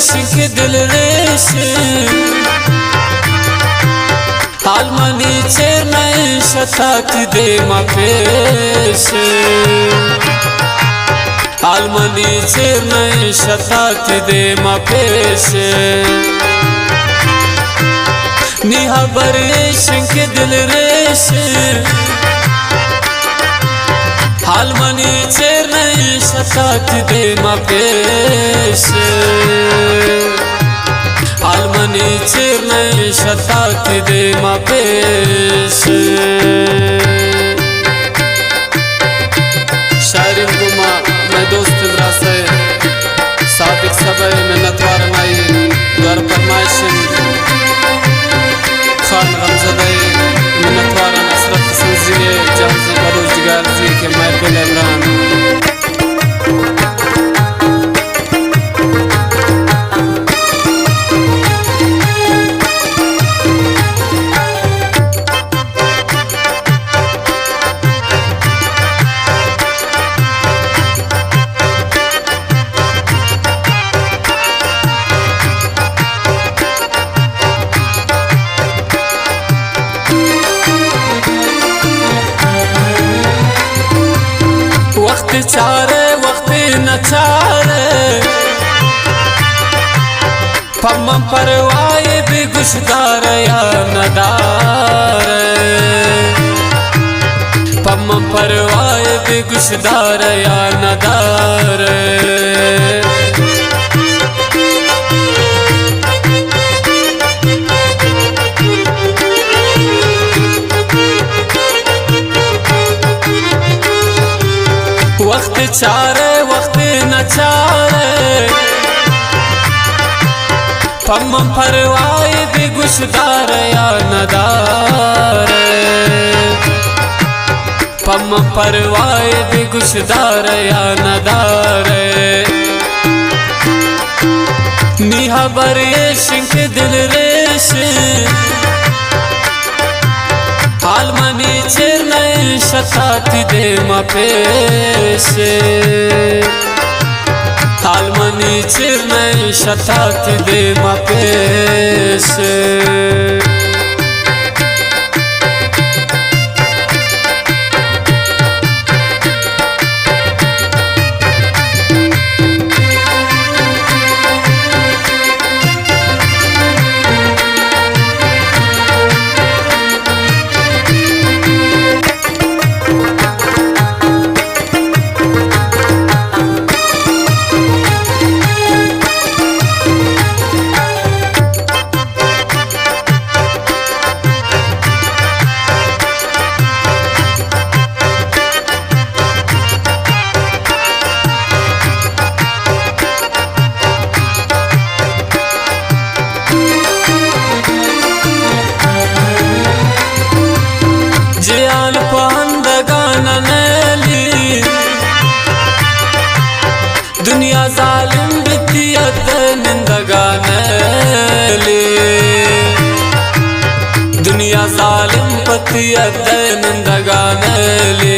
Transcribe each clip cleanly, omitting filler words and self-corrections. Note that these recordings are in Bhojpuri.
के दिल रेश हालमनी चेरनय शतात दे मा पेश हालमनी चेरनय शतात दे मा पेश निहा बरेश के दिल रेश हालमनी चेरनय शतात दे मा पेश हालमनी चेरनय शतात दे मा पेश शायरी गुमा मैं दोस्त ब्रासे सादिक सबे में नतवार नाई द्वार फरमाइशन खान गमजदे में नतवार असरत संजिए जहाज़ बलूच गारजी के महफिल इमरान वक्त चारे वक्त नचारे पम परवाए भी गुशदार या नदार पम परवाए भी गुशदार या नदार वक्त चारे वक्त नचारे पम परवाए भी गुशदार या नदार पम परवाए भी गुशदार या नदार निहा बरेश के दिल रेश हालमनी चेरनय शतात दे मा पेश हालमनी चेरनय शतात दे मा पेश दुनिया जालिम बितियत निंदगानली दुनिया जालिम पतियत निंदगानली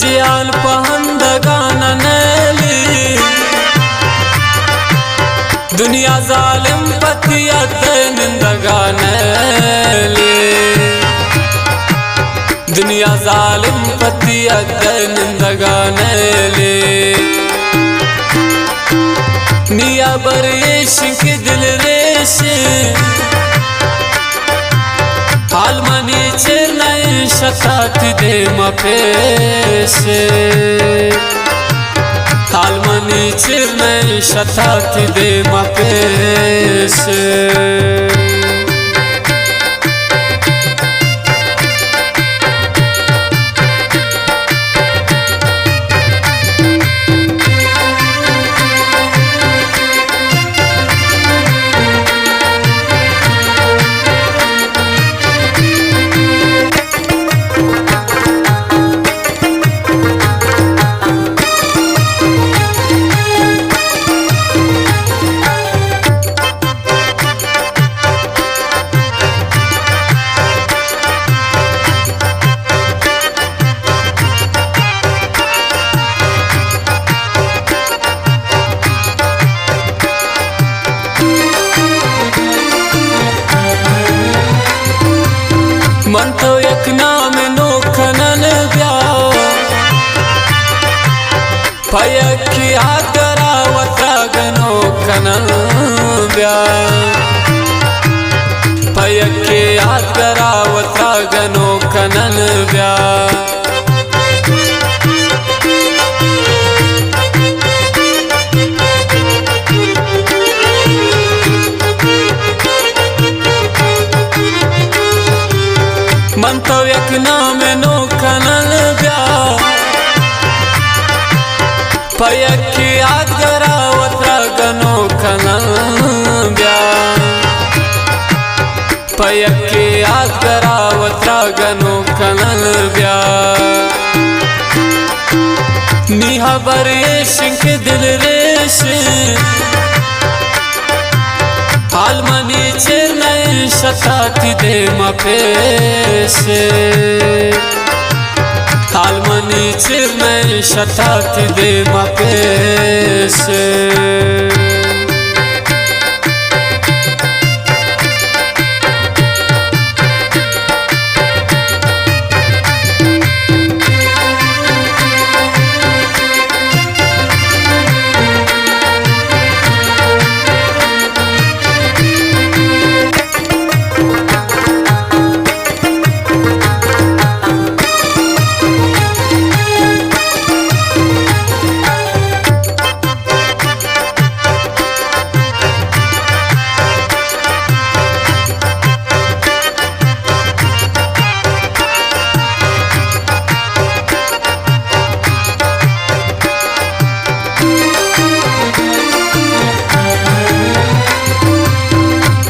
जियाल पहंदगानली दुनिया जालिम पतियत निंदगानली दुनिया जालिम पतियत निंदगानली निया बरेश के दिल रेश हालमनी चेरनय शतात दे मा पेश हालमनी चेरनय शतात दे मा पेश पयकी आदरावता गनो कनल ब्या पयकी आदरावता गनो कनल ब्या मंतव्यक नाम नो कनल ब्या पयकी आदरावता गनो कनल ब्या पयकी आदरावता गनो कनल ब्या निहा बरेश के दिल रेश आलमनी चिरनय शताती दे मपेशे आलमनी चिरनय शताती दे मपेशे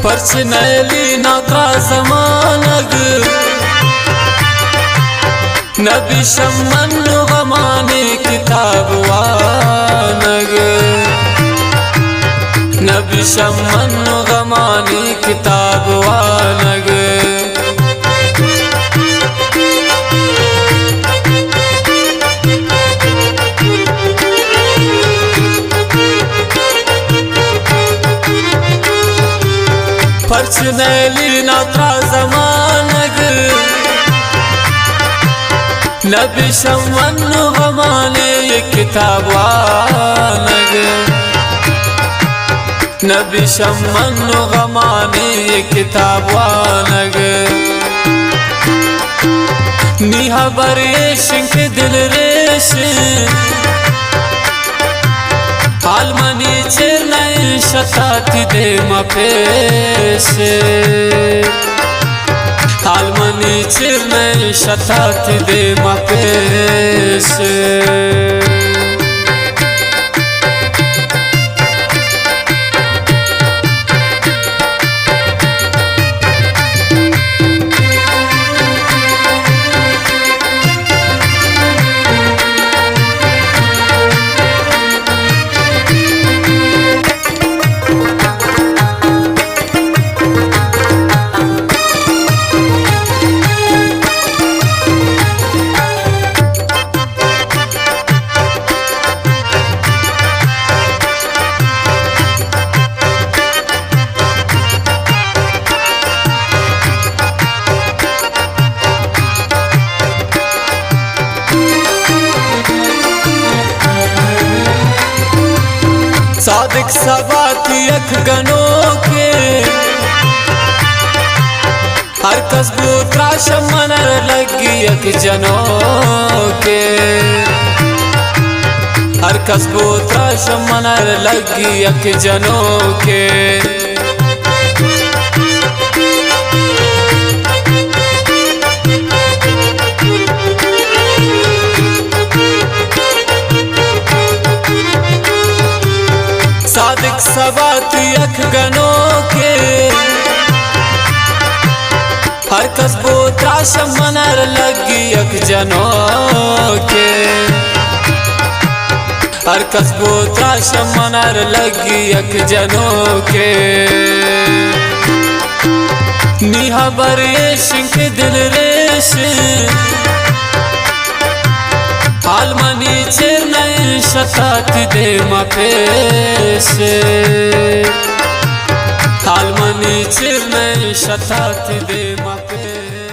पर्सनली नात्रा जमानग नबी शम्मन गमाने किताब वानग नबी शम्मन गमाने किताब वानग पर्सनली नात्रा जमानग नबी शम्मन गमाने किताब वानग नबी शम्मन गमाने किताब वानग निहा बरेश के दिल रेश आलमनी चिरनय शताती दे मपेशे आलमनी चिरनय शताती दे मपेशे सादिक सबाती अख गनो के हर कसबू त्राश मनर लगी अख जनो के हर कसबू त्राश मनर लगी अख जनो के सादिक सबाती अख गनो के हर कसबो त्राश मनर लगी अख जनो के हर कसबो त्राश मनर लगी अख जनो के निहा बरेश के दिल रेश आलमनी चिरनय शताती दे मपेशे आलमनी चिरनय शताती दे मपेशे।